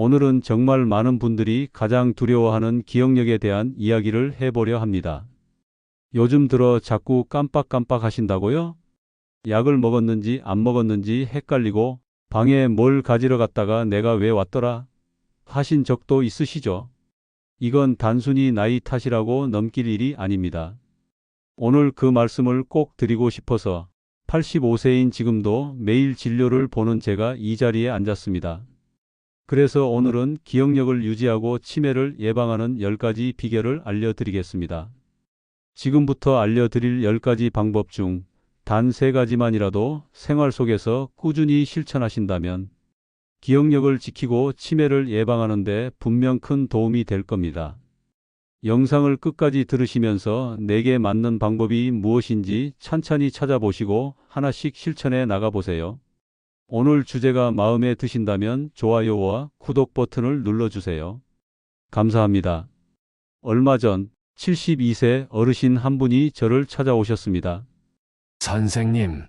오늘은 정말 많은 분들이 가장 두려워하는 기억력에 대한 이야기를 해보려 합니다. 요즘 들어 자꾸 깜빡깜빡 하신다고요? 약을 먹었는지 안 먹었는지 헷갈리고 방에 뭘 가지러 갔다가 내가 왜 왔더라? 하신 적도 있으시죠? 이건 단순히 나이 탓이라고 넘길 일이 아닙니다. 오늘 그 말씀을 꼭 드리고 싶어서 85세인 지금도 매일 진료를 보는 제가 이 자리에 앉았습니다. 그래서 오늘은 기억력을 유지하고 치매를 예방하는 10가지 비결을 알려드리겠습니다. 지금부터 알려드릴 10가지 방법 중 단 3가지만이라도 생활 속에서 꾸준히 실천하신다면 기억력을 지키고 치매를 예방하는 데 분명 큰 도움이 될 겁니다. 영상을 끝까지 들으시면서 내게 맞는 방법이 무엇인지 찬찬히 찾아보시고 하나씩 실천해 나가보세요. 오늘 주제가 마음에 드신다면 좋아요와 구독 버튼을 눌러주세요. 감사합니다. 얼마 전 72세 어르신 한 분이 저를 찾아오셨습니다. 선생님,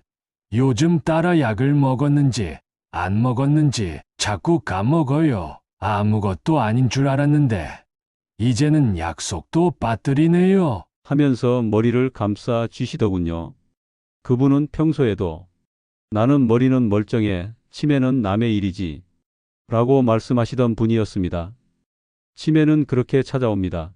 요즘 딸아 약을 먹었는지 안 먹었는지 자꾸 까먹어요. 아무것도 아닌 줄 알았는데 이제는 약속도 빠뜨리네요. 하면서 머리를 감싸 주시더군요. 그분은 평소에도 나는 머리는 멀쩡해, 치매는 남의 일이지 라고 말씀하시던 분이었습니다. 치매는 그렇게 찾아옵니다.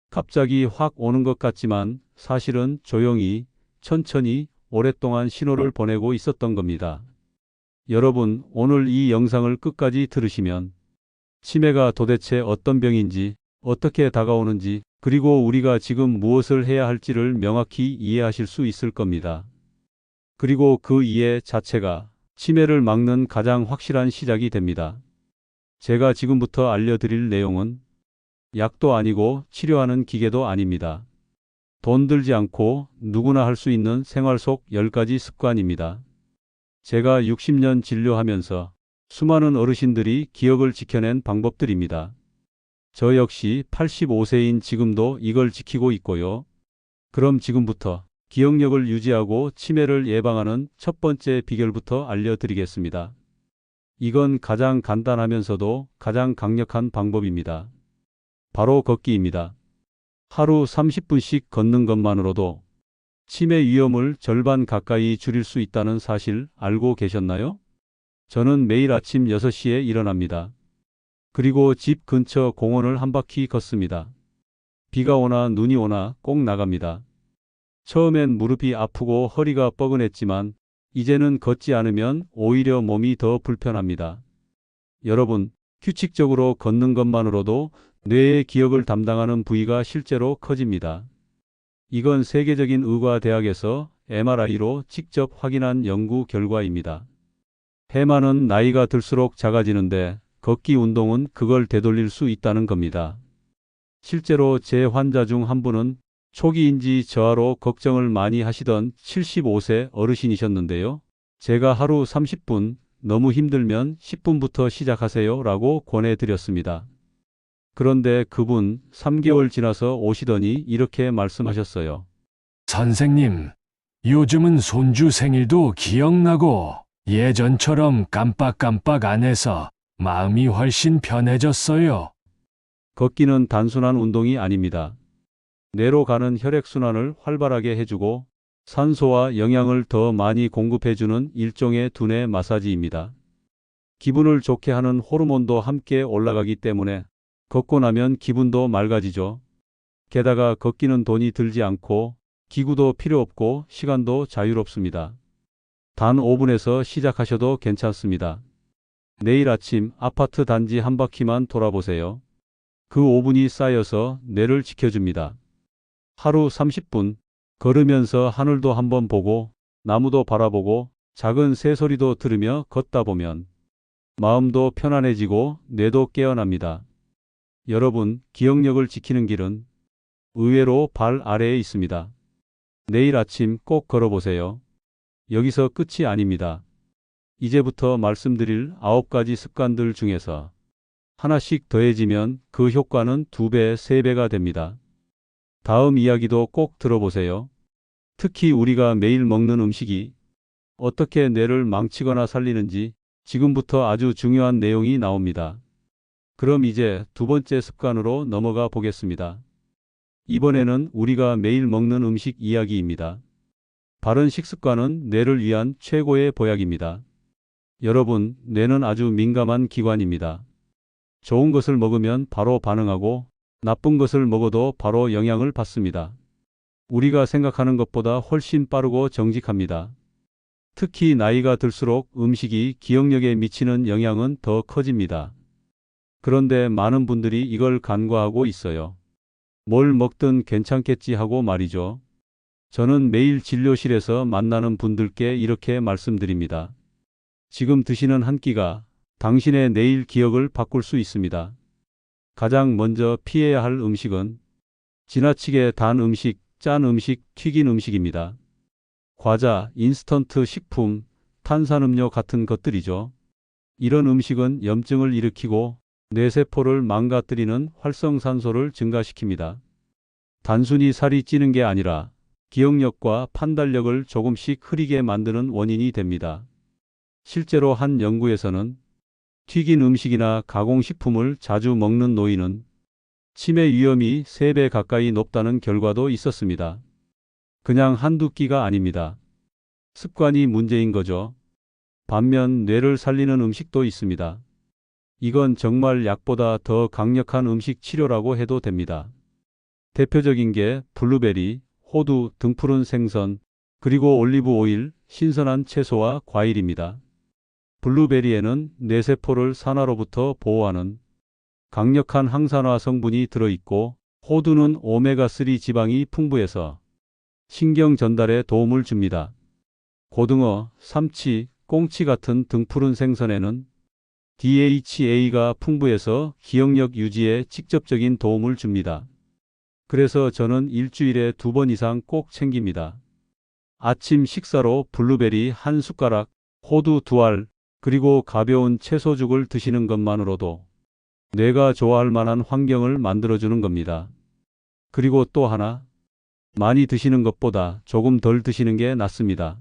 갑자기 확 오는 것 같지만 사실은 조용히, 천천히, 오랫동안 신호를 보내고 있었던 겁니다. 여러분, 오늘 이 영상을 끝까지 들으시면 치매가 도대체 어떤 병인지, 어떻게 다가오는지, 그리고 우리가 지금 무엇을 해야 할지를 명확히 이해하실 수 있을 겁니다. 그리고 그 이해 자체가 치매를 막는 가장 확실한 시작이 됩니다. 제가 지금부터 알려드릴 내용은 약도 아니고 치료하는 기계도 아닙니다. 돈 들지 않고 누구나 할 수 있는 생활 속 10가지 습관입니다. 제가 60년 진료하면서 수많은 어르신들이 기억을 지켜낸 방법들입니다. 저 역시 85세인 지금도 이걸 지키고 있고요. 그럼 지금부터 기억력을 유지하고 치매를 예방하는 첫 번째 비결부터 알려드리겠습니다. 이건 가장 간단하면서도 가장 강력한 방법입니다. 바로 걷기입니다. 하루 30분씩 걷는 것만으로도 치매 위험을 절반 가까이 줄일 수 있다는 사실 알고 계셨나요? 저는 매일 아침 6시에 일어납니다. 그리고 집 근처 공원을 한 바퀴 걷습니다. 비가 오나 눈이 오나 꼭 나갑니다. 처음엔 무릎이 아프고 허리가 뻐근했지만 이제는 걷지 않으면 오히려 몸이 더 불편합니다. 여러분, 규칙적으로 걷는 것만으로도 뇌의 기억을 담당하는 부위가 실제로 커집니다. 이건 세계적인 의과대학에서 MRI로 직접 확인한 연구 결과입니다. 해마는 나이가 들수록 작아지는데 걷기 운동은 그걸 되돌릴 수 있다는 겁니다. 실제로 제 환자 중 한 분은 초기인지 저하로 걱정을 많이 하시던 75세 어르신이셨는데요. 제가 하루 30분, 너무 힘들면 10분부터 시작하세요 라고 권해드렸습니다. 그런데 그분 3개월 지나서 오시더니 이렇게 말씀하셨어요. 선생님, 요즘은 손주 생일도 기억나고 예전처럼 깜빡깜빡 안 해서 마음이 훨씬 편해졌어요. 걷기는 단순한 운동이 아닙니다. 뇌로 가는 혈액순환을 활발하게 해주고 산소와 영양을 더 많이 공급해주는 일종의 두뇌 마사지입니다. 기분을 좋게 하는 호르몬도 함께 올라가기 때문에 걷고 나면 기분도 맑아지죠. 게다가 걷기는 돈이 들지 않고 기구도 필요 없고 시간도 자유롭습니다. 단 5분에서 시작하셔도 괜찮습니다. 내일 아침 아파트 단지 한 바퀴만 돌아보세요. 그 5분이 쌓여서 뇌를 지켜줍니다. 하루 30분 걸으면서 하늘도 한번 보고 나무도 바라보고 작은 새소리도 들으며 걷다 보면 마음도 편안해지고 뇌도 깨어납니다. 여러분, 기억력을 지키는 길은 의외로 발 아래에 있습니다. 내일 아침 꼭 걸어보세요. 여기서 끝이 아닙니다. 이제부터 말씀드릴 9가지 습관들 중에서 하나씩 더해지면 그 효과는 2배, 3배가 됩니다. 다음 이야기도 꼭 들어보세요. 특히 우리가 매일 먹는 음식이 어떻게 뇌를 망치거나 살리는지 지금부터 아주 중요한 내용이 나옵니다. 그럼 이제 두 번째 습관으로 넘어가 보겠습니다. 이번에는 우리가 매일 먹는 음식 이야기입니다. 바른 식습관은 뇌를 위한 최고의 보약입니다. 여러분, 뇌는 아주 민감한 기관입니다. 좋은 것을 먹으면 바로 반응하고 나쁜 것을 먹어도 바로 영향을 받습니다. 우리가 생각하는 것보다 훨씬 빠르고 정직합니다. 특히 나이가 들수록 음식이 기억력에 미치는 영향은 더 커집니다. 그런데 많은 분들이 이걸 간과하고 있어요. 뭘 먹든 괜찮겠지 하고 말이죠. 저는 매일 진료실에서 만나는 분들께 이렇게 말씀드립니다. 지금 드시는 한 끼가 당신의 내일 기억을 바꿀 수 있습니다. 가장 먼저 피해야 할 음식은 지나치게 단 음식, 짠 음식, 튀긴 음식입니다. 과자, 인스턴트 식품, 탄산음료 같은 것들이죠. 이런 음식은 염증을 일으키고 뇌세포를 망가뜨리는 활성산소를 증가시킵니다. 단순히 살이 찌는 게 아니라 기억력과 판단력을 조금씩 흐리게 만드는 원인이 됩니다. 실제로 한 연구에서는 튀긴 음식이나 가공식품을 자주 먹는 노인은 치매 위험이 3배 가까이 높다는 결과도 있었습니다. 그냥 한두 끼가 아닙니다. 습관이 문제인 거죠. 반면 뇌를 살리는 음식도 있습니다. 이건 정말 약보다 더 강력한 음식 치료라고 해도 됩니다. 대표적인 게 블루베리, 호두, 등푸른 생선, 그리고 올리브 오일, 신선한 채소와 과일입니다. 블루베리에는 뇌세포를 산화로부터 보호하는 강력한 항산화 성분이 들어있고, 호두는 오메가3 지방이 풍부해서 신경 전달에 도움을 줍니다. 고등어, 삼치, 꽁치 같은 등푸른 생선에는 DHA가 풍부해서 기억력 유지에 직접적인 도움을 줍니다. 그래서 저는 일주일에 2번 이상 꼭 챙깁니다. 아침 식사로 블루베리 한 숟가락, 호두 2알, 그리고 가벼운 채소죽을 드시는 것만으로도 뇌가 좋아할 만한 환경을 만들어주는 겁니다. 그리고 또 하나, 많이 드시는 것보다 조금 덜 드시는 게 낫습니다.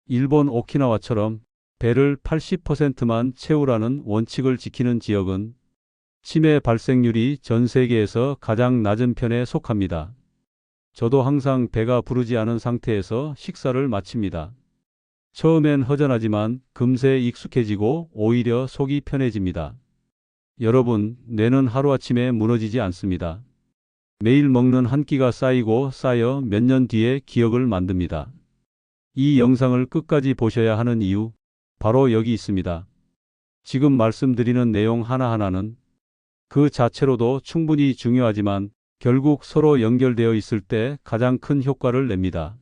일본 오키나와처럼 배를 80%만 채우라는 원칙을 지키는 지역은 치매 발생률이 전 세계에서 가장 낮은 편에 속합니다. 저도 항상 배가 부르지 않은 상태에서 식사를 마칩니다. 처음엔 허전하지만 금세 익숙해지고 오히려 속이 편해집니다. 여러분, 뇌는 하루아침에 무너지지 않습니다. 매일 먹는 한 끼가 쌓이고 쌓여 몇 년 뒤에 기억을 만듭니다. 이 영상을 끝까지 보셔야 하는 이유, 바로 여기 있습니다. 지금 말씀드리는 내용 하나하나는 그 자체로도 충분히 중요하지만 결국 서로 연결되어 있을 때 가장 큰 효과를 냅니다.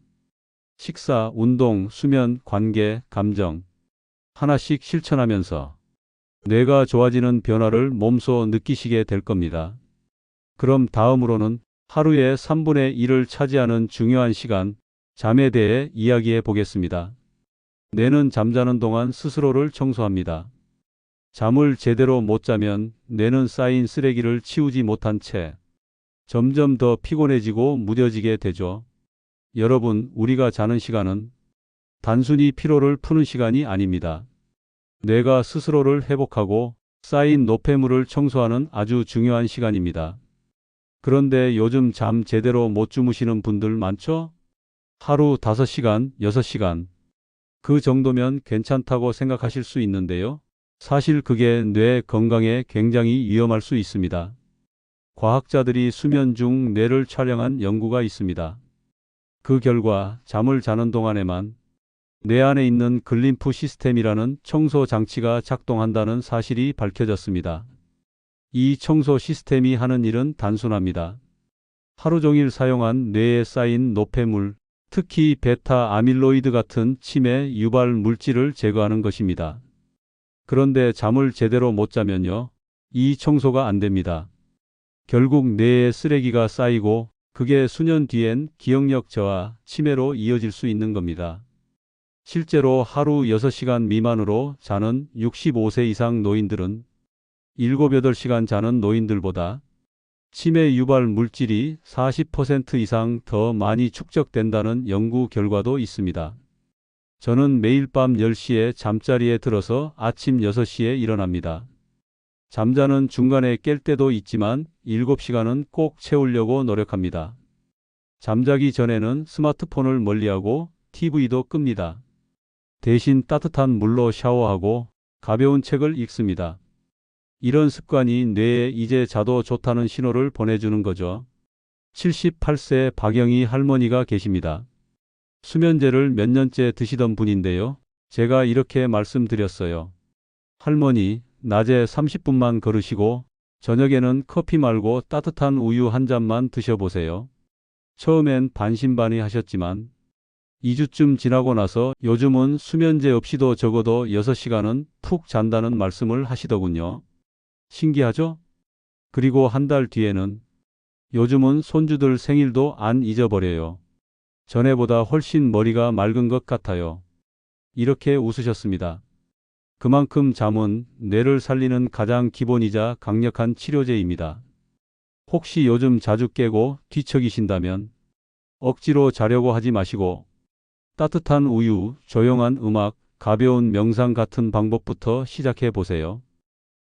식사, 운동, 수면, 관계, 감정. 하나씩 실천하면서 뇌가 좋아지는 변화를 몸소 느끼시게 될 겁니다. 그럼 다음으로는 하루의 3분의 1을 차지하는 중요한 시간, 잠에 대해 이야기해 보겠습니다. 뇌는 잠자는 동안 스스로를 청소합니다. 잠을 제대로 못 자면 뇌는 쌓인 쓰레기를 치우지 못한 채 점점 더 피곤해지고 무뎌지게 되죠. 여러분, 우리가 자는 시간은 단순히 피로를 푸는 시간이 아닙니다. 뇌가 스스로를 회복하고 쌓인 노폐물을 청소하는 아주 중요한 시간입니다. 그런데 요즘 잠 제대로 못 주무시는 분들 많죠? 하루 5시간, 6시간. 그 정도면 괜찮다고 생각하실 수 있는데요. 사실 그게 뇌 건강에 굉장히 위험할 수 있습니다. 과학자들이 수면 중 뇌를 촬영한 연구가 있습니다. 그 결과 잠을 자는 동안에만 뇌 안에 있는 글림프 시스템이라는 청소 장치가 작동한다는 사실이 밝혀졌습니다. 이 청소 시스템이 하는 일은 단순합니다. 하루 종일 사용한 뇌에 쌓인 노폐물, 특히 베타 아밀로이드 같은 치매 유발 물질을 제거하는 것입니다. 그런데 잠을 제대로 못 자면요, 이 청소가 안 됩니다. 결국 뇌에 쓰레기가 쌓이고 그게 수년 뒤엔 기억력 저하, 치매로 이어질 수 있는 겁니다. 실제로 하루 6시간 미만으로 자는 65세 이상 노인들은 7, 8시간 자는 노인들보다 치매 유발 물질이 40% 이상 더 많이 축적된다는 연구 결과도 있습니다. 저는 매일 밤 10시에 잠자리에 들어서 아침 6시에 일어납니다. 잠자는 중간에 깰 때도 있지만 7시간은 꼭 채우려고 노력합니다. 잠자기 전에는 스마트폰을 멀리하고 TV도 끕니다. 대신 따뜻한 물로 샤워하고 가벼운 책을 읽습니다. 이런 습관이 뇌에 이제 자도 좋다는 신호를 보내주는 거죠. 78세 박영희 할머니가 계십니다. 수면제를 몇 년째 드시던 분인데요. 제가 이렇게 말씀드렸어요. 할머니, 낮에 30분만 걸으시고 저녁에는 커피 말고 따뜻한 우유 한 잔만 드셔보세요. 처음엔 반신반의하셨지만 2주쯤 지나고 나서 요즘은 수면제 없이도 적어도 6시간은 푹 잔다는 말씀을 하시더군요. 신기하죠? 그리고 한 달 뒤에는 요즘은 손주들 생일도 안 잊어버려요. 전에보다 훨씬 머리가 맑은 것 같아요. 이렇게 웃으셨습니다. 그만큼 잠은 뇌를 살리는 가장 기본이자 강력한 치료제입니다. 혹시 요즘 자주 깨고 뒤척이신다면 억지로 자려고 하지 마시고 따뜻한 우유, 조용한 음악, 가벼운 명상 같은 방법부터 시작해 보세요.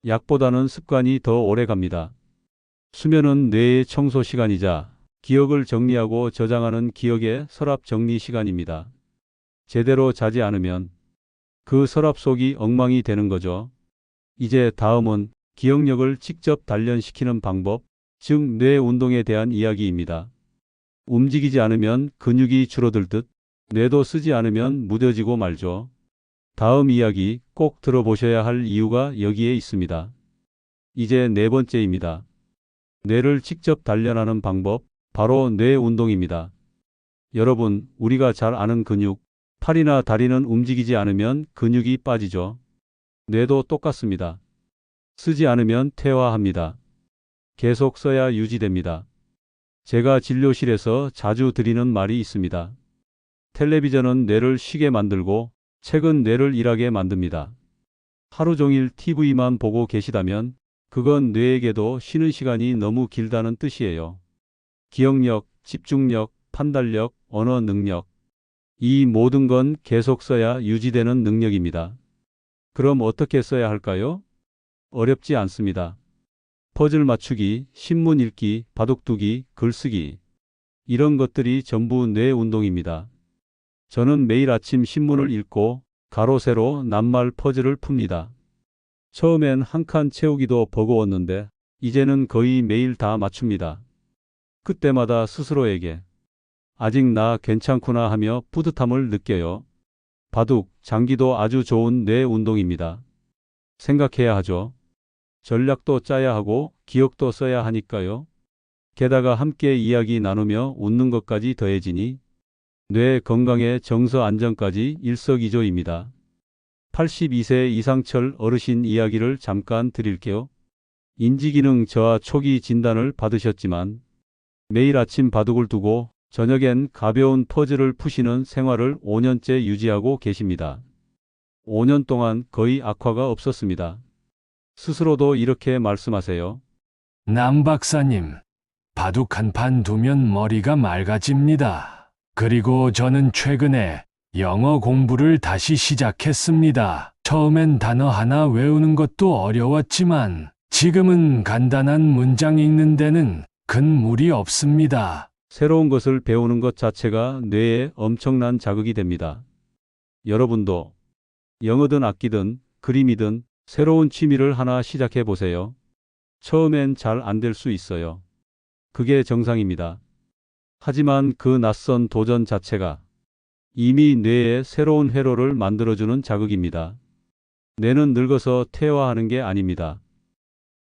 약보다는 습관이 더 오래 갑니다. 수면은 뇌의 청소 시간이자 기억을 정리하고 저장하는 기억의 서랍 정리 시간입니다. 제대로 자지 않으면 그 서랍 속이 엉망이 되는 거죠. 이제 다음은 기억력을 직접 단련시키는 방법, 즉 뇌 운동에 대한 이야기입니다. 움직이지 않으면 근육이 줄어들듯 뇌도 쓰지 않으면 무뎌지고 말죠. 다음 이야기 꼭 들어보셔야 할 이유가 여기에 있습니다. 이제 네 번째입니다. 뇌를 직접 단련하는 방법, 바로 뇌 운동입니다. 여러분, 우리가 잘 아는 근육, 팔이나 다리는 움직이지 않으면 근육이 빠지죠. 뇌도 똑같습니다. 쓰지 않으면 퇴화합니다. 계속 써야 유지됩니다. 제가 진료실에서 자주 드리는 말이 있습니다. 텔레비전은 뇌를 쉬게 만들고 책은 뇌를 일하게 만듭니다. 하루 종일 TV만 보고 계시다면 그건 뇌에게도 쉬는 시간이 너무 길다는 뜻이에요. 기억력, 집중력, 판단력, 언어 능력. 이 모든 건 계속 써야 유지되는 능력입니다. 그럼 어떻게 써야 할까요? 어렵지 않습니다. 퍼즐 맞추기, 신문 읽기, 바둑두기, 글쓰기. 이런 것들이 전부 뇌 운동입니다. 저는 매일 아침 신문을 읽고 가로 세로 낱말 퍼즐을 풉니다. 처음엔 한 칸 채우기도 버거웠는데 이제는 거의 매일 다 맞춥니다. 그때마다 스스로에게 아직 나 괜찮구나 하며 뿌듯함을 느껴요. 바둑, 장기도 아주 좋은 뇌 운동입니다. 생각해야 하죠. 전략도 짜야 하고 기억도 써야 하니까요. 게다가 함께 이야기 나누며 웃는 것까지 더해지니 뇌 건강의 정서 안정까지 일석이조입니다. 82세 이상철 어르신 이야기를 잠깐 드릴게요. 인지기능 저하 초기 진단을 받으셨지만 매일 아침 바둑을 두고 저녁엔 가벼운 퍼즐을 푸시는 생활을 5년째 유지하고 계십니다. 5년 동안 거의 악화가 없었습니다. 스스로도 이렇게 말씀하세요. 남 박사님, 바둑 한 판 두면 머리가 맑아집니다. 그리고 저는 최근에 영어 공부를 다시 시작했습니다. 처음엔 단어 하나 외우는 것도 어려웠지만 지금은 간단한 문장 읽는 데는 큰 무리 없습니다. 새로운 것을 배우는 것 자체가 뇌에 엄청난 자극이 됩니다. 여러분도 영어든 악기든 그림이든 새로운 취미를 하나 시작해 보세요. 처음엔 잘 안 될 수 있어요. 그게 정상입니다. 하지만 그 낯선 도전 자체가 이미 뇌에 새로운 회로를 만들어주는 자극입니다. 뇌는 늙어서 퇴화하는 게 아닙니다.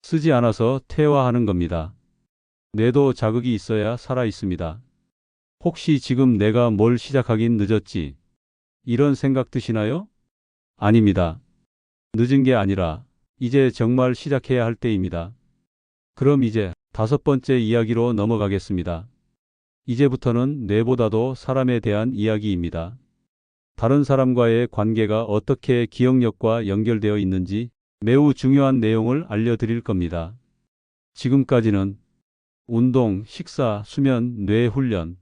쓰지 않아서 퇴화하는 겁니다. 뇌도 자극이 있어야 살아 있습니다. 혹시 지금 내가 뭘 시작하긴 늦었지? 이런 생각 드시나요? 아닙니다. 늦은 게 아니라 이제 정말 시작해야 할 때입니다. 그럼 이제 5번째 이야기로 넘어가겠습니다. 이제부터는 뇌보다도 사람에 대한 이야기입니다. 다른 사람과의 관계가 어떻게 기억력과 연결되어 있는지 매우 중요한 내용을 알려드릴 겁니다. 지금까지는 운동, 식사, 수면, 뇌 훈련,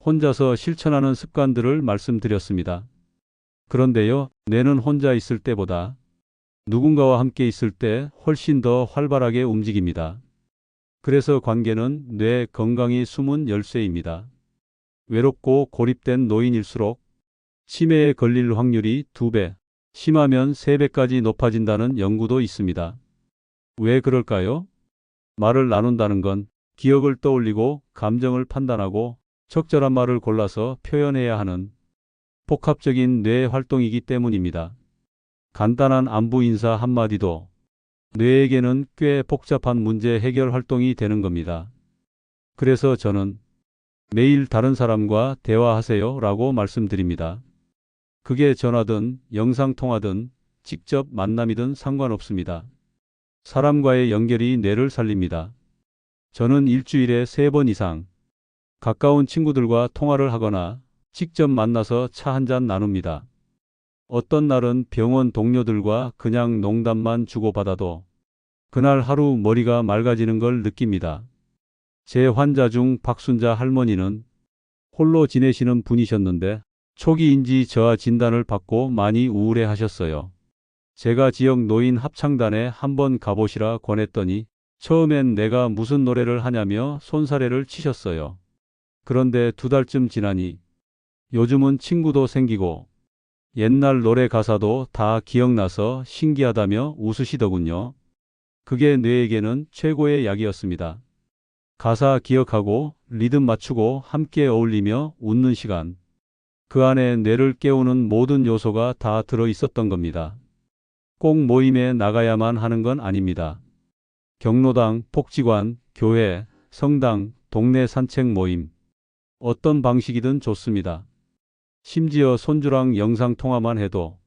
혼자서 실천하는 습관들을 말씀드렸습니다. 그런데요, 뇌는 혼자 있을 때보다 누군가와 함께 있을 때 훨씬 더 활발하게 움직입니다. 그래서 관계는 뇌 건강이 숨은 열쇠입니다. 외롭고 고립된 노인일수록 치매에 걸릴 확률이 2배, 심하면 3배까지 높아진다는 연구도 있습니다. 왜 그럴까요? 말을 나눈다는 건 기억을 떠올리고 감정을 판단하고 적절한 말을 골라서 표현해야 하는 복합적인 뇌 활동이기 때문입니다. 간단한 안부 인사 한마디도 뇌에게는 꽤 복잡한 문제 해결 활동이 되는 겁니다. 그래서 저는 매일 다른 사람과 대화하세요 라고 말씀드립니다. 그게 전화든 영상통화든 직접 만남이든 상관없습니다. 사람과의 연결이 뇌를 살립니다. 저는 일주일에 3번 이상 가까운 친구들과 통화를 하거나 직접 만나서 차 한잔 나눕니다. 어떤 날은 병원 동료들과 그냥 농담만 주고받아도 그날 하루 머리가 맑아지는 걸 느낍니다. 제 환자 중 박순자 할머니는 홀로 지내시는 분이셨는데 초기 인지 저하 진단을 받고 많이 우울해 하셨어요. 제가 지역 노인 합창단에 한번 가보시라 권했더니 처음엔 내가 무슨 노래를 하냐며 손사래를 치셨어요. 그런데 2달쯤 지나니 요즘은 친구도 생기고 옛날 노래 가사도 다 기억나서 신기하다며 웃으시더군요. 그게 뇌에게는 최고의 약이었습니다. 가사 기억하고 리듬 맞추고 함께 어울리며 웃는 시간. 그 안에 뇌를 깨우는 모든 요소가 다 들어 있었던 겁니다. 꼭 모임에 나가야만 하는 건 아닙니다. 경로당, 복지관, 교회, 성당, 동네 산책 모임. 어떤 방식이든 좋습니다. 심지어 손주랑 영상통화만 해도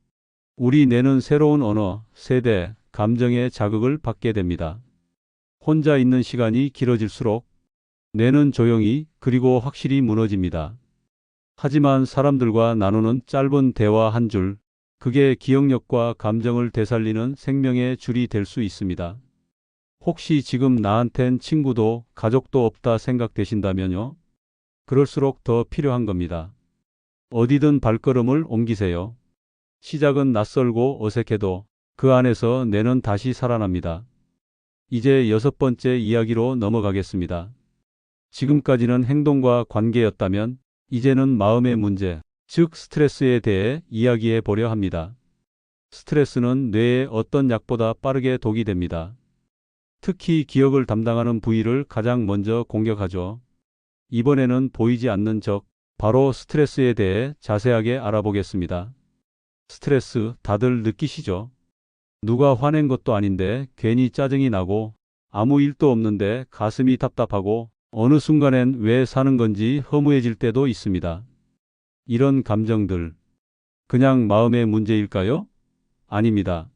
우리 뇌는 새로운 언어, 세대, 감정의 자극을 받게 됩니다. 혼자 있는 시간이 길어질수록 뇌는 조용히 그리고 확실히 무너집니다. 하지만 사람들과 나누는 짧은 대화 한 줄, 그게 기억력과 감정을 되살리는 생명의 줄이 될 수 있습니다. 혹시 지금 나한텐 친구도 가족도 없다 생각되신다면요? 그럴수록 더 필요한 겁니다. 어디든 발걸음을 옮기세요. 시작은 낯설고 어색해도 그 안에서 뇌는 다시 살아납니다. 이제 6번째 이야기로 넘어가겠습니다. 지금까지는 행동과 관계였다면 이제는 마음의 문제, 즉 스트레스에 대해 이야기해 보려 합니다. 스트레스는 뇌의 어떤 약보다 빠르게 독이 됩니다. 특히 기억을 담당하는 부위를 가장 먼저 공격하죠. 이번에는 보이지 않는 적, 바로 스트레스에 대해 자세하게 알아보겠습니다. 스트레스 다들 느끼시죠? 누가 화낸 것도 아닌데 괜히 짜증이 나고 아무 일도 없는데 가슴이 답답하고 어느 순간엔 왜 사는 건지 허무해질 때도 있습니다. 이런 감정들, 그냥 마음의 문제일까요? 아닙니다.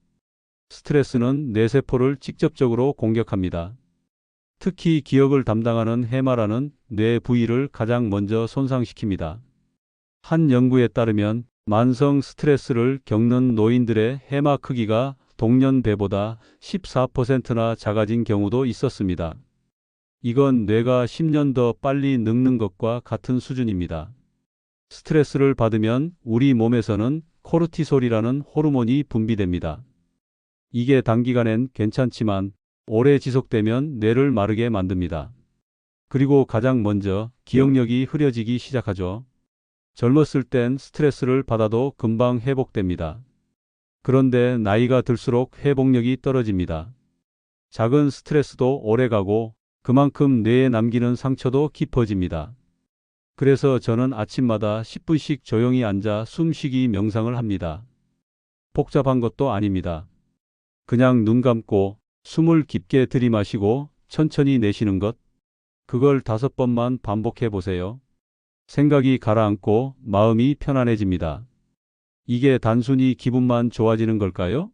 스트레스는 뇌세포를 직접적으로 공격합니다. 특히 기억을 담당하는 해마라는 뇌 부위를 가장 먼저 손상시킵니다. 한 연구에 따르면 만성 스트레스를 겪는 노인들의 해마 크기가 동년배보다 14%나 작아진 경우도 있었습니다. 이건 뇌가 10년 더 빨리 늙는 것과 같은 수준입니다. 스트레스를 받으면 우리 몸에서는 코르티솔이라는 호르몬이 분비됩니다. 이게 단기간엔 괜찮지만 오래 지속되면 뇌를 마르게 만듭니다. 그리고 가장 먼저 기억력이 흐려지기 시작하죠. 젊었을 땐 스트레스를 받아도 금방 회복됩니다. 그런데 나이가 들수록 회복력이 떨어집니다. 작은 스트레스도 오래가고 그만큼 뇌에 남기는 상처도 깊어집니다. 그래서 저는 아침마다 10분씩 조용히 앉아 숨쉬기 명상을 합니다. 복잡한 것도 아닙니다. 그냥 눈 감고 숨을 깊게 들이마시고 천천히 내쉬는 것. 그걸 5번만 반복해 보세요. 생각이 가라앉고 마음이 편안해집니다. 이게 단순히 기분만 좋아지는 걸까요?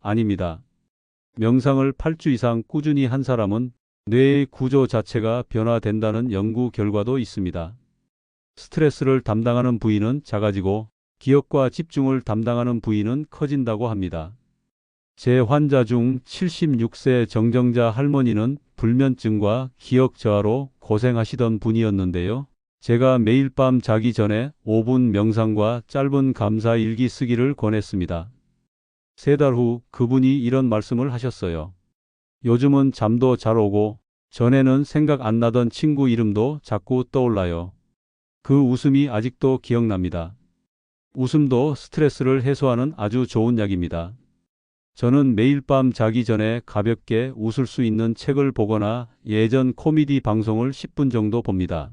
아닙니다. 명상을 8주 이상 꾸준히 한 사람은 뇌의 구조 자체가 변화된다는 연구 결과도 있습니다. 스트레스를 담당하는 부위는 작아지고 기억과 집중을 담당하는 부위는 커진다고 합니다. 제 환자 중 76세 정정자 할머니는 불면증과 기억 저하로 고생하시던 분이었는데요. 제가 매일 밤 자기 전에 5분 명상과 짧은 감사 일기 쓰기를 권했습니다. 3달 후 그분이 이런 말씀을 하셨어요. 요즘은 잠도 잘 오고 전에는 생각 안 나던 친구 이름도 자꾸 떠올라요. 그 웃음이 아직도 기억납니다. 웃음도 스트레스를 해소하는 아주 좋은 약입니다. 저는 매일 밤 자기 전에 가볍게 웃을 수 있는 책을 보거나 예전 코미디 방송을 10분 정도 봅니다.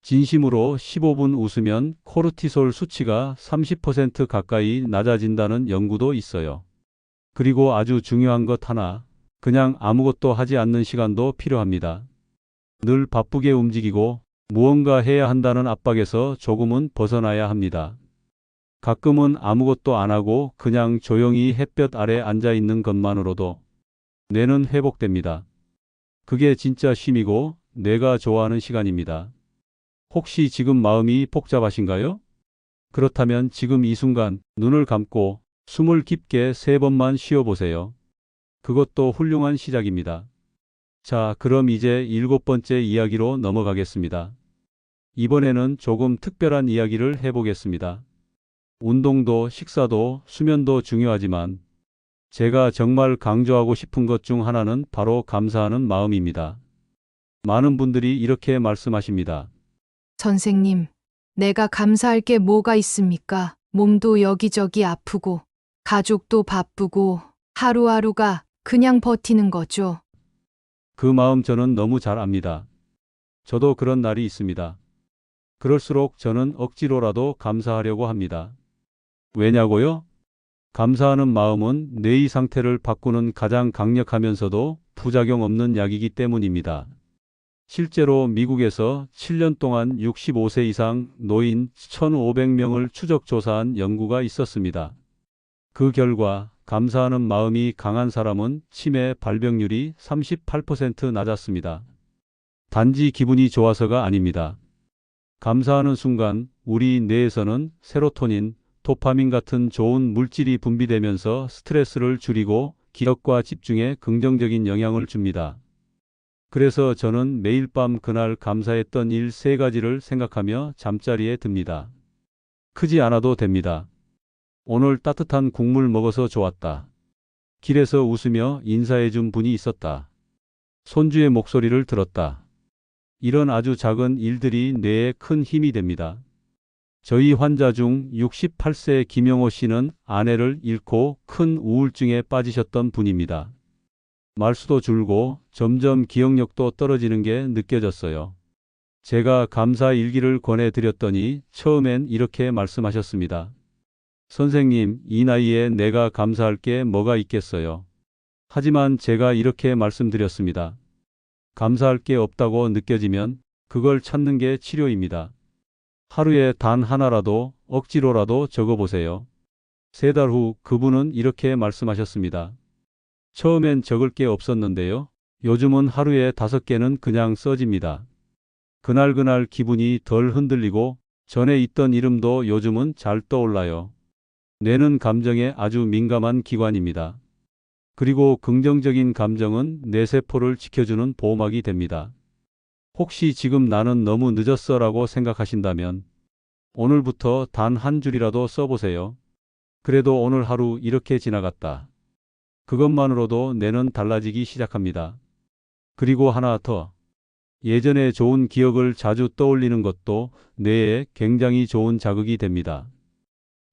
진심으로 15분 웃으면 코르티솔 수치가 30% 가까이 낮아진다는 연구도 있어요. 그리고 아주 중요한 것 하나, 그냥 아무것도 하지 않는 시간도 필요합니다. 늘 바쁘게 움직이고 무언가 해야 한다는 압박에서 조금은 벗어나야 합니다. 가끔은 아무것도 안 하고 그냥 조용히 햇볕 아래 앉아 있는 것만으로도 뇌는 회복됩니다. 그게 진짜 쉼이고 내가 좋아하는 시간입니다. 혹시 지금 마음이 복잡하신가요? 그렇다면 지금 이 순간 눈을 감고 숨을 깊게 3번만 쉬어보세요. 그것도 훌륭한 시작입니다. 자, 그럼 이제 7번째 이야기로 넘어가겠습니다. 이번에는 조금 특별한 이야기를 해보겠습니다. 운동도 식사도 수면도 중요하지만 제가 정말 강조하고 싶은 것 중 하나는 바로 감사하는 마음입니다. 많은 분들이 이렇게 말씀하십니다. 선생님, 내가 감사할 게 뭐가 있습니까? 몸도 여기저기 아프고, 가족도 바쁘고, 하루하루가 그냥 버티는 거죠. 그 마음 저는 너무 잘 압니다. 저도 그런 날이 있습니다. 그럴수록 저는 억지로라도 감사하려고 합니다. 왜냐고요? 감사하는 마음은 뇌의 상태를 바꾸는 가장 강력하면서도 부작용 없는 약이기 때문입니다. 실제로 미국에서 7년 동안 65세 이상 노인 1,500명을 추적 조사한 연구가 있었습니다. 그 결과 감사하는 마음이 강한 사람은 치매 발병률이 38% 낮았습니다. 단지 기분이 좋아서가 아닙니다. 감사하는 순간 우리 뇌에서는 세로토닌, 도파민 같은 좋은 물질이 분비되면서 스트레스를 줄이고 기억과 집중에 긍정적인 영향을 줍니다. 그래서 저는 매일 밤 그날 감사했던 일 3가지를 생각하며 잠자리에 듭니다. 크지 않아도 됩니다. 오늘 따뜻한 국물 먹어서 좋았다. 길에서 웃으며 인사해준 분이 있었다. 손주의 목소리를 들었다. 이런 아주 작은 일들이 뇌에 큰 힘이 됩니다. 저희 환자 중 68세 김영호 씨는 아내를 잃고 큰 우울증에 빠지셨던 분입니다. 말수도 줄고 점점 기억력도 떨어지는 게 느껴졌어요. 제가 감사 일기를 권해드렸더니 처음엔 이렇게 말씀하셨습니다. 선생님, 이 나이에 내가 감사할 게 뭐가 있겠어요. 하지만 제가 이렇게 말씀드렸습니다. 감사할 게 없다고 느껴지면 그걸 찾는 게 치료입니다. 하루에 단 하나라도 억지로라도 적어보세요. 3달 후 그분은 이렇게 말씀하셨습니다. 처음엔 적을 게 없었는데요. 요즘은 하루에 5개는 그냥 써집니다. 그날 기분이 덜 흔들리고 전에 있던 이름도 요즘은 잘 떠올라요. 뇌는 감정에 아주 민감한 기관입니다. 그리고 긍정적인 감정은 뇌세포를 지켜주는 보호막이 됩니다. 혹시 지금 나는 너무 늦었어 라고 생각하신다면 오늘부터 단 한 줄이라도 써보세요. 그래도 오늘 하루 이렇게 지나갔다. 그것만으로도 뇌는 달라지기 시작합니다. 그리고 하나 더. 예전에 좋은 기억을 자주 떠올리는 것도 뇌에 굉장히 좋은 자극이 됩니다.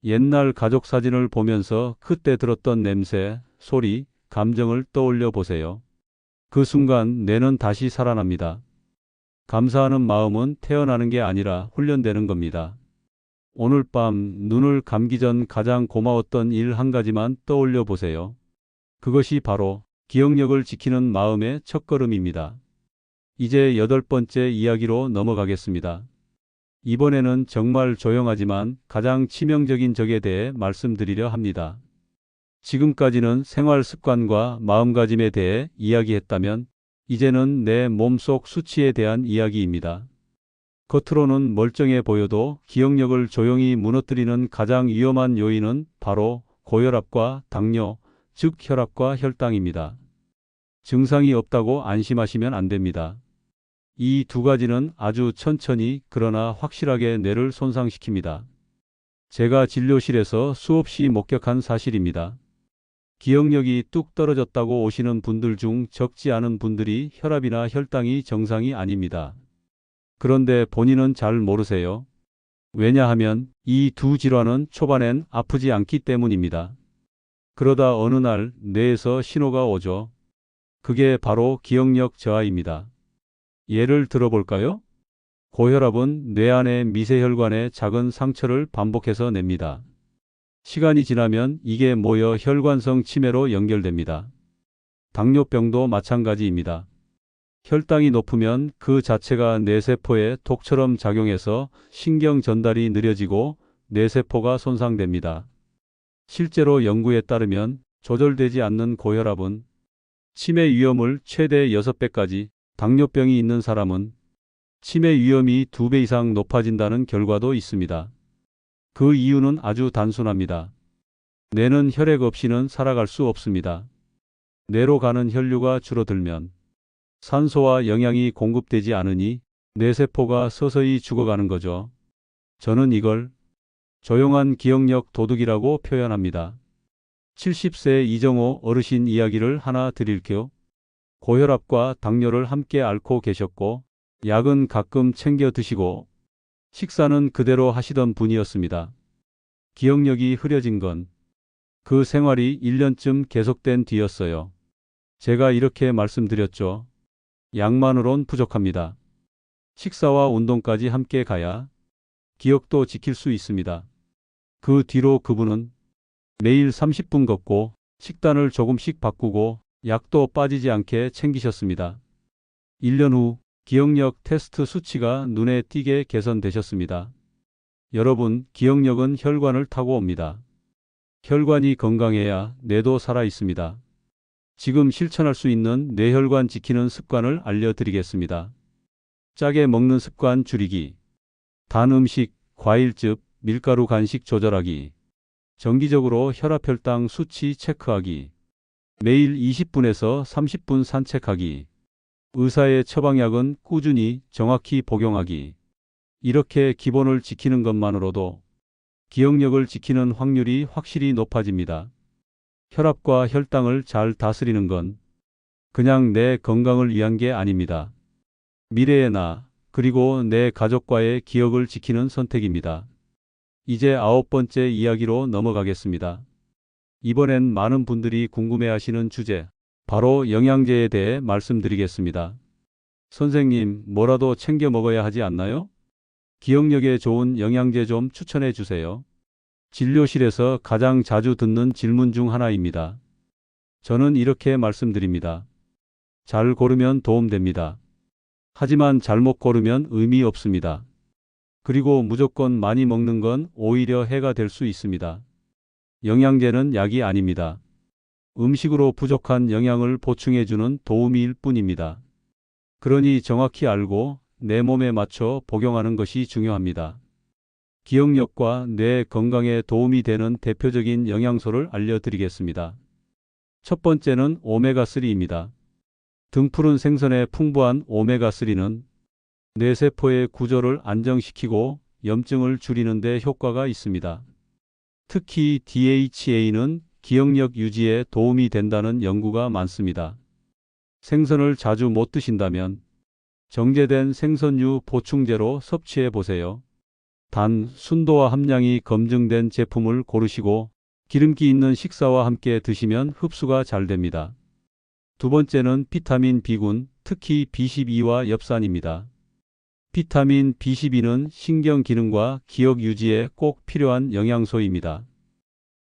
옛날 가족 사진을 보면서 그때 들었던 냄새, 소리, 감정을 떠올려 보세요. 그 순간 뇌는 다시 살아납니다. 감사하는 마음은 태어나는 게 아니라 훈련되는 겁니다. 오늘 밤 눈을 감기 전 가장 고마웠던 일 한 가지만 떠올려 보세요. 그것이 바로 기억력을 지키는 마음의 첫걸음입니다. 이제 8번째 이야기로 넘어가겠습니다. 이번에는 정말 조용하지만 가장 치명적인 적에 대해 말씀드리려 합니다. 지금까지는 생활 습관과 마음가짐에 대해 이야기했다면 이제는 내 몸속 수치에 대한 이야기입니다. 겉으로는 멀쩡해 보여도 기억력을 조용히 무너뜨리는 가장 위험한 요인은 바로 고혈압과 당뇨, 즉 혈압과 혈당입니다. 증상이 없다고 안심하시면 안 됩니다. 이 2가지는 아주 천천히 그러나 확실하게 뇌를 손상시킵니다. 제가 진료실에서 수없이 목격한 사실입니다. 기억력이 뚝 떨어졌다고 오시는 분들 중 적지 않은 분들이 혈압이나 혈당이 정상이 아닙니다. 그런데 본인은 잘 모르세요. 왜냐하면 이 두 질환은 초반엔 아프지 않기 때문입니다. 그러다 어느 날 뇌에서 신호가 오죠. 그게 바로 기억력 저하입니다. 예를 들어볼까요? 고혈압은 뇌 안의 미세혈관에 작은 상처를 반복해서 냅니다. 시간이 지나면 이게 모여 혈관성 치매로 연결됩니다. 당뇨병도 마찬가지입니다. 혈당이 높으면 그 자체가 뇌세포에 독처럼 작용해서 신경 전달이 느려지고 뇌세포가 손상됩니다. 실제로 연구에 따르면 조절되지 않는 고혈압은 치매 위험을 최대 6배까지, 당뇨병이 있는 사람은 치매 위험이 2배 이상 높아진다는 결과도 있습니다. 그 이유는 아주 단순합니다. 뇌는 혈액 없이는 살아갈 수 없습니다. 뇌로 가는 혈류가 줄어들면 산소와 영양이 공급되지 않으니 뇌세포가 서서히 죽어가는 거죠. 저는 이걸 조용한 기억력 도둑이라고 표현합니다. 70세 이정호 어르신 이야기를 하나 드릴게요. 고혈압과 당뇨를 함께 앓고 계셨고 약은 가끔 챙겨 드시고 식사는 그대로 하시던 분이었습니다. 기억력이 흐려진 건 그 생활이 1년쯤 계속된 뒤였어요. 제가 이렇게 말씀드렸죠. 약만으론 부족합니다. 식사와 운동까지 함께 가야 기억도 지킬 수 있습니다. 그 뒤로 그분은 매일 30분 걷고 식단을 조금씩 바꾸고 약도 빠지지 않게 챙기셨습니다. 1년 후 기억력 테스트 수치가 눈에 띄게 개선되셨습니다. 여러분, 기억력은 혈관을 타고 옵니다. 혈관이 건강해야 뇌도 살아 있습니다. 지금 실천할 수 있는 뇌혈관 지키는 습관을 알려드리겠습니다. 짜게 먹는 습관 줄이기. 단 음식, 과일즙, 밀가루 간식 조절하기. 정기적으로 혈압 혈당 수치 체크하기. 매일 20분에서 30분 산책하기. 의사의 처방약은 꾸준히 정확히 복용하기. 이렇게 기본을 지키는 것만으로도 기억력을 지키는 확률이 확실히 높아집니다. 혈압과 혈당을 잘 다스리는 건 그냥 내 건강을 위한 게 아닙니다. 미래의 나, 그리고 내 가족과의 기억을 지키는 선택입니다. 이제 9번째 이야기로 넘어가겠습니다. 이번엔 많은 분들이 궁금해하시는 주제, 바로 영양제에 대해 말씀드리겠습니다. 선생님, 뭐라도 챙겨 먹어야 하지 않나요? 기억력에 좋은 영양제 좀 추천해 주세요. 진료실에서 가장 자주 듣는 질문 중 하나입니다. 저는 이렇게 말씀드립니다. 잘 고르면 도움됩니다. 하지만 잘못 고르면 의미 없습니다. 그리고 무조건 많이 먹는 건 오히려 해가 될 수 있습니다. 영양제는 약이 아닙니다. 음식으로 부족한 영양을 보충해주는 도우미일 뿐입니다. 그러니 정확히 알고 내 몸에 맞춰 복용하는 것이 중요합니다. 기억력과 뇌 건강에 도움이 되는 대표적인 영양소를 알려드리겠습니다. 첫 번째는 오메가3입니다. 등푸른 생선의 풍부한 오메가3는 뇌세포의 구조를 안정시키고 염증을 줄이는 데 효과가 있습니다. 특히 DHA는 기억력 유지에 도움이 된다는 연구가 많습니다. 생선을 자주 못 드신다면 정제된 생선류 보충제로 섭취해 보세요. 단, 순도와 함량이 검증된 제품을 고르시고 기름기 있는 식사와 함께 드시면 흡수가 잘 됩니다. 두 번째는 비타민 B군, 특히 B12와 엽산입니다. 비타민 B12는 신경 기능과 기억 유지에 꼭 필요한 영양소입니다.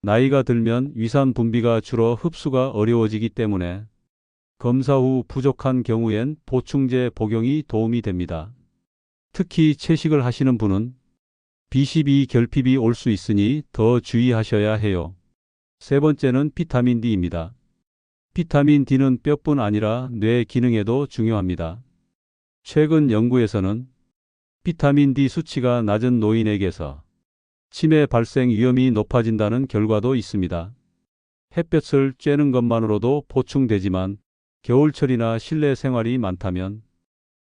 나이가 들면 위산 분비가 줄어 흡수가 어려워지기 때문에 검사 후 부족한 경우엔 보충제 복용이 도움이 됩니다. 특히 채식을 하시는 분은 B12 결핍이 올 수 있으니 더 주의하셔야 해요. 세 번째는 비타민 D입니다. 비타민 D는 뼈뿐 아니라 뇌 기능에도 중요합니다. 최근 연구에서는 비타민 D 수치가 낮은 노인에게서 치매 발생 위험이 높아진다는 결과도 있습니다. 햇볕을 쬐는 것만으로도 보충되지만 겨울철이나 실내 생활이 많다면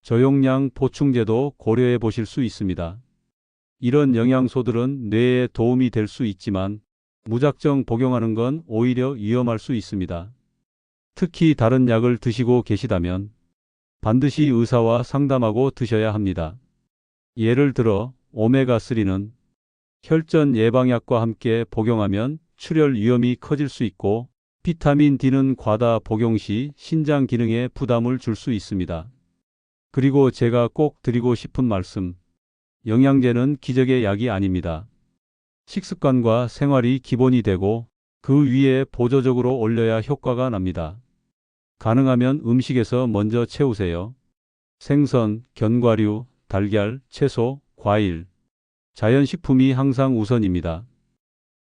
저용량 보충제도 고려해 보실 수 있습니다. 이런 영양소들은 뇌에 도움이 될 수 있지만 무작정 복용하는 건 오히려 위험할 수 있습니다. 특히 다른 약을 드시고 계시다면 반드시 의사와 상담하고 드셔야 합니다. 예를 들어 오메가3는 혈전 예방약과 함께 복용하면 출혈 위험이 커질 수 있고, 비타민 D는 과다 복용 시 신장 기능에 부담을 줄 수 있습니다. 그리고 제가 꼭 드리고 싶은 말씀, 영양제는 기적의 약이 아닙니다. 식습관과 생활이 기본이 되고 그 위에 보조적으로 올려야 효과가 납니다. 가능하면 음식에서 먼저 채우세요. 생선, 견과류, 달걀, 채소, 과일, 자연식품이 항상 우선입니다.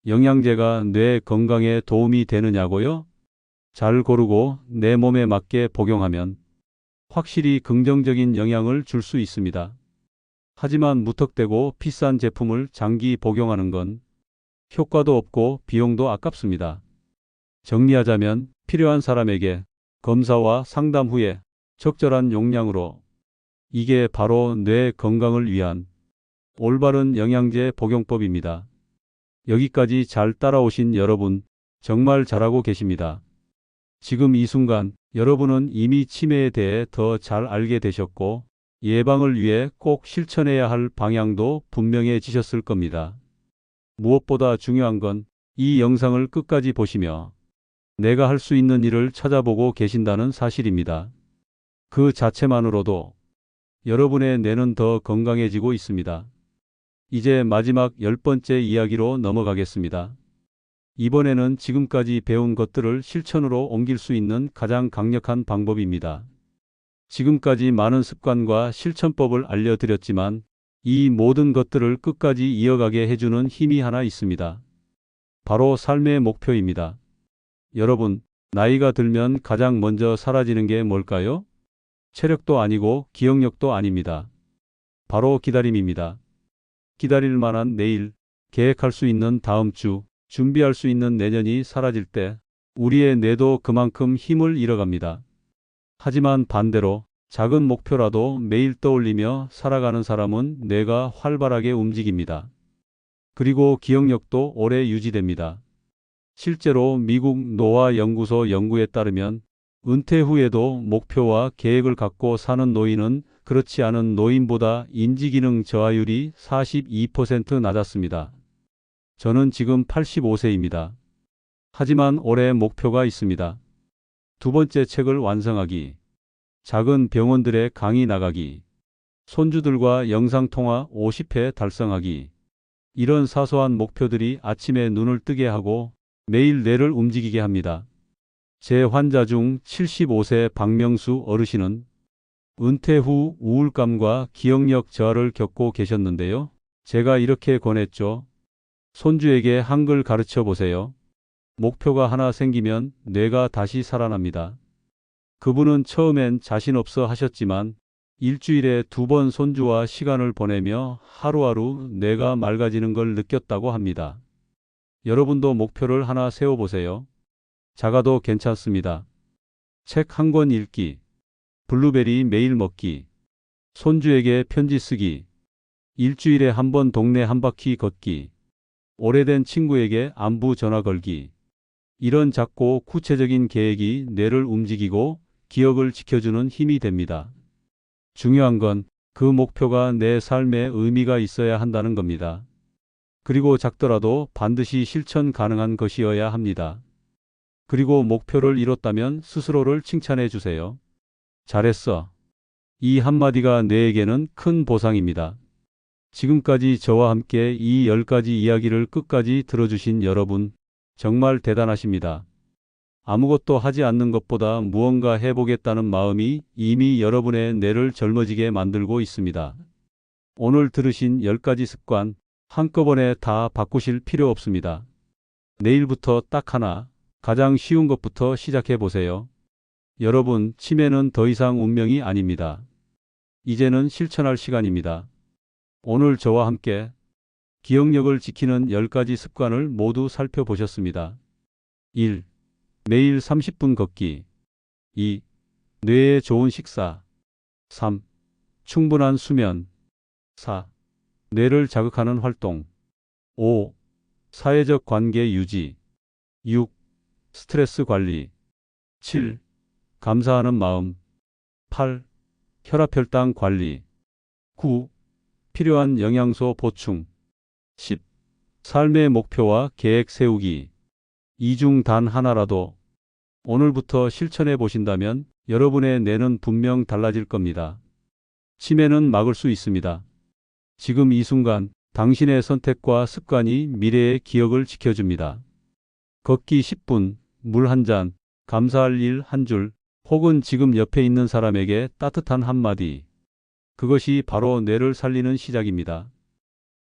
영양제가 뇌 건강에 도움이 되느냐고요? 잘 고르고 내 몸에 맞게 복용하면 확실히 긍정적인 영향을 줄 수 있습니다. 하지만 무턱대고 비싼 제품을 장기 복용하는 건 효과도 없고 비용도 아깝습니다. 정리하자면 필요한 사람에게 검사와 상담 후에 적절한 용량으로, 이게 바로 뇌 건강을 위한 올바른 영양제 복용법입니다. 여기까지 잘 따라오신 여러분, 정말 잘하고 계십니다. 지금 이 순간 여러분은 이미 치매에 대해 더 잘 알게 되셨고, 예방을 위해 꼭 실천해야 할 방향도 분명해지셨을 겁니다. 무엇보다 중요한 건 이 영상을 끝까지 보시며 내가 할 수 있는 일을 찾아보고 계신다는 사실입니다. 그 자체만으로도 여러분의 뇌는 더 건강해지고 있습니다. 이제 마지막 10번째 이야기로 넘어가겠습니다. 이번에는 지금까지 배운 것들을 실천으로 옮길 수 있는 가장 강력한 방법입니다. 지금까지 많은 습관과 실천법을 알려드렸지만 이 모든 것들을 끝까지 이어가게 해주는 힘이 하나 있습니다. 바로 삶의 목표입니다. 여러분, 나이가 들면 가장 먼저 사라지는 게 뭘까요? 체력도 아니고 기억력도 아닙니다. 바로 기다림입니다. 기다릴 만한 내일, 계획할 수 있는 다음 주, 준비할 수 있는 내년이 사라질 때 우리의 뇌도 그만큼 힘을 잃어갑니다. 하지만 반대로 작은 목표라도 매일 떠올리며 살아가는 사람은 뇌가 활발하게 움직입니다. 그리고 기억력도 오래 유지됩니다. 실제로 미국 노화 연구소 연구에 따르면 은퇴 후에도 목표와 계획을 갖고 사는 노인은 그렇지 않은 노인보다 인지기능 저하율이 42% 낮았습니다. 저는 지금 85세입니다. 하지만 올해 목표가 있습니다. 두 번째 책을 완성하기, 작은 병원들의 강의 나가기, 손주들과 영상통화 50회 달성하기. 이런 사소한 목표들이 아침에 눈을 뜨게 하고 매일 뇌를 움직이게 합니다. 제 환자 중 75세 박명수 어르신은 은퇴 후 우울감과 기억력 저하를 겪고 계셨는데요. 제가 이렇게 권했죠. 손주에게 한글 가르쳐 보세요. 목표가 하나 생기면 뇌가 다시 살아납니다. 그분은 처음엔 자신 없어 하셨지만 일주일에 2번 손주와 시간을 보내며 하루하루 뇌가 맑아지는 걸 느꼈다고 합니다. 여러분도 목표를 하나 세워보세요. 작아도 괜찮습니다. 책 한 권 읽기, 블루베리 매일 먹기, 손주에게 편지 쓰기, 일주일에 한 번 동네 한 바퀴 걷기, 오래된 친구에게 안부 전화 걸기. 이런 작고 구체적인 계획이 뇌를 움직이고 기억을 지켜주는 힘이 됩니다. 중요한 건 그 목표가 내 삶에 의미가 있어야 한다는 겁니다. 그리고 작더라도 반드시 실천 가능한 것이어야 합니다. 그리고 목표를 이뤘다면 스스로를 칭찬해 주세요. 잘했어. 이 한마디가 뇌에게는 큰 보상입니다. 지금까지 저와 함께 이 10가지 이야기를 끝까지 들어주신 여러분, 정말 대단하십니다. 아무것도 하지 않는 것보다 무언가 해보겠다는 마음이 이미 여러분의 뇌를 젊어지게 만들고 있습니다. 오늘 들으신 10가지 습관, 한꺼번에 다 바꾸실 필요 없습니다. 내일부터 딱 하나, 가장 쉬운 것부터 시작해 보세요. 여러분, 치매는 더 이상 운명이 아닙니다. 이제는 실천할 시간입니다. 오늘 저와 함께 기억력을 지키는 10가지 습관을 모두 살펴보셨습니다. 1. 매일 30분 걷기. 2. 뇌에 좋은 식사. 3. 충분한 수면. 4. 뇌를 자극하는 활동. 5. 사회적 관계 유지. 6. 스트레스 관리. 7. 감사하는 마음. 8. 혈압혈당 관리. 9. 필요한 영양소 보충. 10. 삶의 목표와 계획 세우기. 이 중 단 하나라도 오늘부터 실천해 보신다면 여러분의 뇌는 분명 달라질 겁니다. 치매는 막을 수 있습니다. 지금 이 순간 당신의 선택과 습관이 미래의 기억을 지켜줍니다. 걷기 10분, 물 한 잔, 감사할 일 한 줄, 혹은 지금 옆에 있는 사람에게 따뜻한 한마디. 그것이 바로 뇌를 살리는 시작입니다.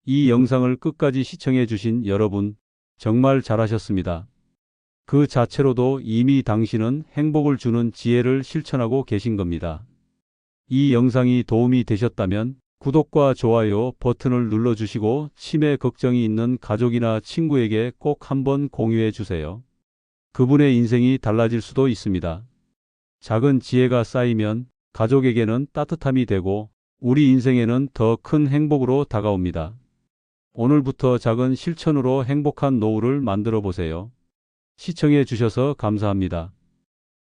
이 영상을 끝까지 시청해 주신 여러분, 정말 잘하셨습니다. 그 자체로도 이미 당신은 행복을 주는 지혜를 실천하고 계신 겁니다. 이 영상이 도움이 되셨다면 구독과 좋아요 버튼을 눌러주시고 치매 걱정이 있는 가족이나 친구에게 꼭 한번 공유해 주세요. 그분의 인생이 달라질 수도 있습니다. 작은 지혜가 쌓이면 가족에게는 따뜻함이 되고 우리 인생에는 더 큰 행복으로 다가옵니다. 오늘부터 작은 실천으로 행복한 노후를 만들어 보세요. 시청해 주셔서 감사합니다.